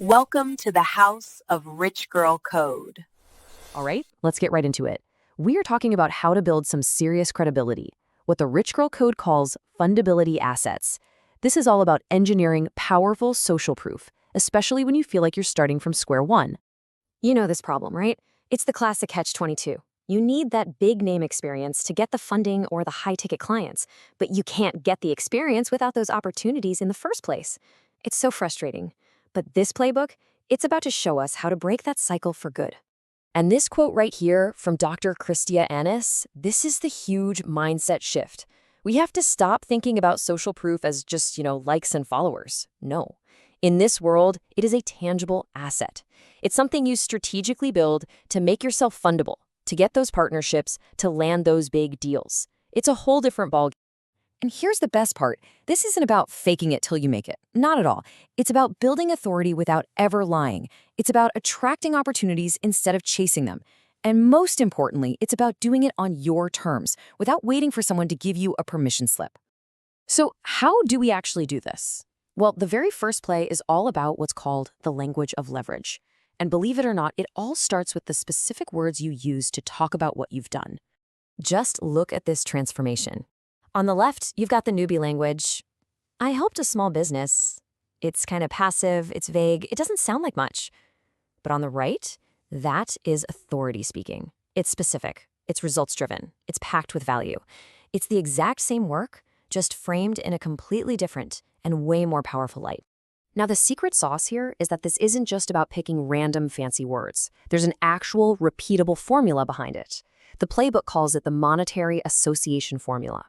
Welcome to the House of Rich Girl Code. All right, let's get right into it. We are talking about how to build some serious credibility, what the Rich Girl Code calls fundability assets. This is all about engineering powerful social proof, especially when you feel like you're starting from square one. You know this problem, right? It's the classic catch-22. You need that big name experience to get the funding or the high-ticket clients, but you can't get the experience without those opportunities in the first place. It's so frustrating. But this playbook, it's about to show us how to break that cycle for good. And this quote right here from Dr. Christia Annis, this is the huge mindset shift. We have to stop thinking about social proof as just, likes and followers. No. In this world, it is a tangible asset. It's something you strategically build to make yourself fundable, to get those partnerships, to land those big deals. It's a whole different ballgame. And here's the best part. This isn't about faking it till you make it. Not at all. It's about building authority without ever lying. It's about attracting opportunities instead of chasing them. And most importantly, it's about doing it on your terms, without waiting for someone to give you a permission slip. So how do we actually do this? Well, the very first play is all about what's called the language of leverage. And believe it or not, it all starts with the specific words you use to talk about what you've done. Just look at this transformation. On the left, you've got the newbie language. I helped a small business. It's kind of passive, it's vague, it doesn't sound like much. But on the right, that is authority speaking. It's specific, it's results-driven, it's packed with value. It's the exact same work, just framed in a completely different and way more powerful light. Now, the secret sauce here is that this isn't just about picking random fancy words. There's an actual, repeatable formula behind it. The playbook calls it the monetary association formula.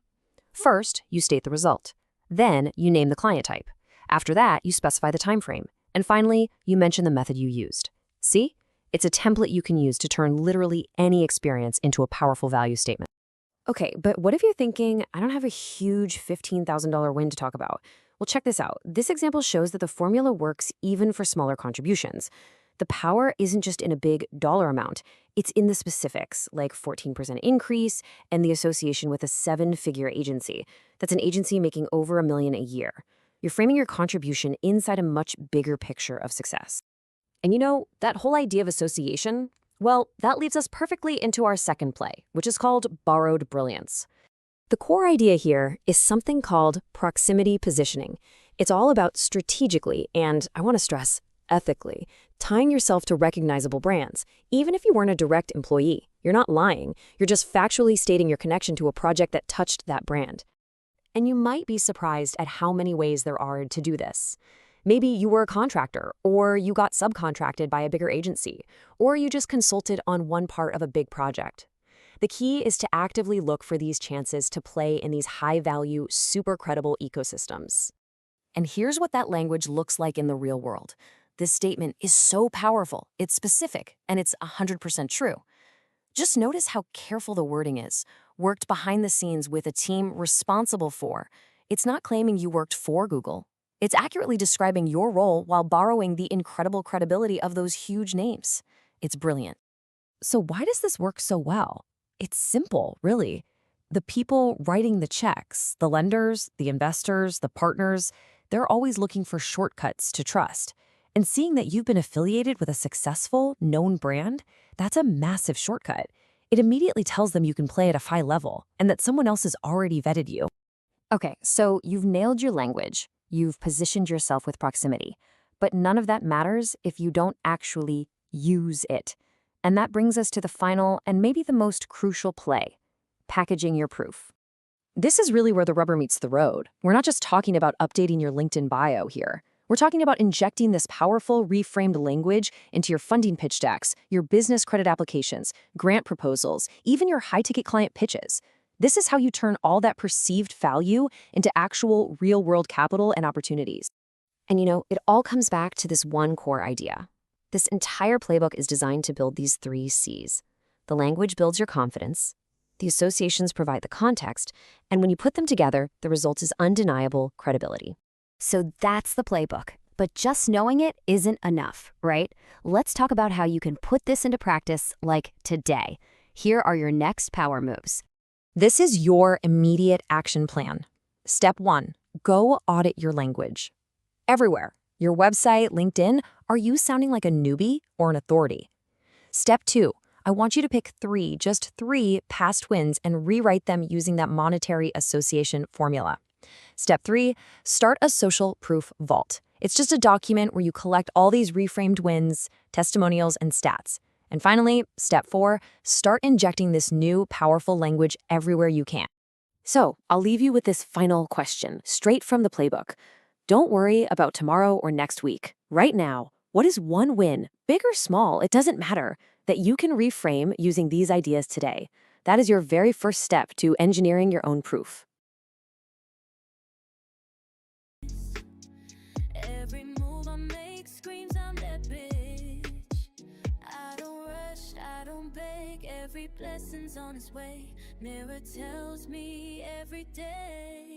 First, you state the result. Then, you name the client type. After that, you specify the time frame. And finally, you mention the method you used. See? It's a template you can use to turn literally any experience into a powerful value statement. Okay, but what if you're thinking, I don't have a huge $15,000 win to talk about? Well, check this out. This example shows that the formula works even for smaller contributions. The power isn't just in a big dollar amount. It's in the specifics, like 14% increase and the association with a 7-figure agency. That's an agency making over $1 million a year. You're framing your contribution inside a much bigger picture of success. And that whole idea of association, well, that leads us perfectly into our second play, which is called borrowed brilliance. The core idea here is something called proximity positioning. It's all about strategically, and I want to stress, ethically, tying yourself to recognizable brands. Even if you weren't a direct employee, you're not lying. You're just factually stating your connection to a project that touched that brand. And you might be surprised at how many ways there are to do this. Maybe you were a contractor, or you got subcontracted by a bigger agency, or you just consulted on one part of a big project. The key is to actively look for these chances to play in these high-value, super credible ecosystems. And here's what that language looks like in the real world. This statement is so powerful, it's specific, and it's 100% true. Just notice how careful the wording is, worked behind the scenes with a team responsible for. It's not claiming you worked for Google. It's accurately describing your role while borrowing the incredible credibility of those huge names. It's brilliant. So why does this work so well? It's simple, really. The people writing the checks, the lenders, the investors, the partners, they're always looking for shortcuts to trust. And seeing that you've been affiliated with a successful, known brand, that's a massive shortcut. It immediately tells them you can play at a high level and that someone else has already vetted you. Okay, so you've nailed your language. You've positioned yourself with proximity. But none of that matters if you don't actually use it. And that brings us to the final and maybe the most crucial play, packaging your proof. This is really where the rubber meets the road. We're not just talking about updating your LinkedIn bio here. We're talking about injecting this powerful, reframed language into your funding pitch decks, your business credit applications, grant proposals, even your high-ticket client pitches. This is how you turn all that perceived value into actual real-world capital and opportunities. And it all comes back to this one core idea. This entire playbook is designed to build these 3 C's. The language builds your confidence, the associations provide the context, and when you put them together, the result is undeniable credibility. So that's the playbook. But just knowing it isn't enough, right? Let's talk about how you can put this into practice like today. Here are your next power moves. This is your immediate action plan. Step 1, go audit your language. Everywhere. Your website, LinkedIn, are you sounding like a newbie or an authority? Step 2, I want you to pick just three past wins and rewrite them using that monetary association formula. Step 3, start a social proof vault. It's just a document where you collect all these reframed wins, testimonials, and stats. And finally, step 4, start injecting this new, powerful language everywhere you can. So, I'll leave you with this final question, straight from the playbook. Don't worry about tomorrow or next week. Right now, what is one win, big or small, it doesn't matter, that you can reframe using these ideas today? That is your very first step to engineering your own proof. Every move I make screams I'm that bitch. I don't rush, I don't beg. Every blessing's on its way. Mirror tells me every day.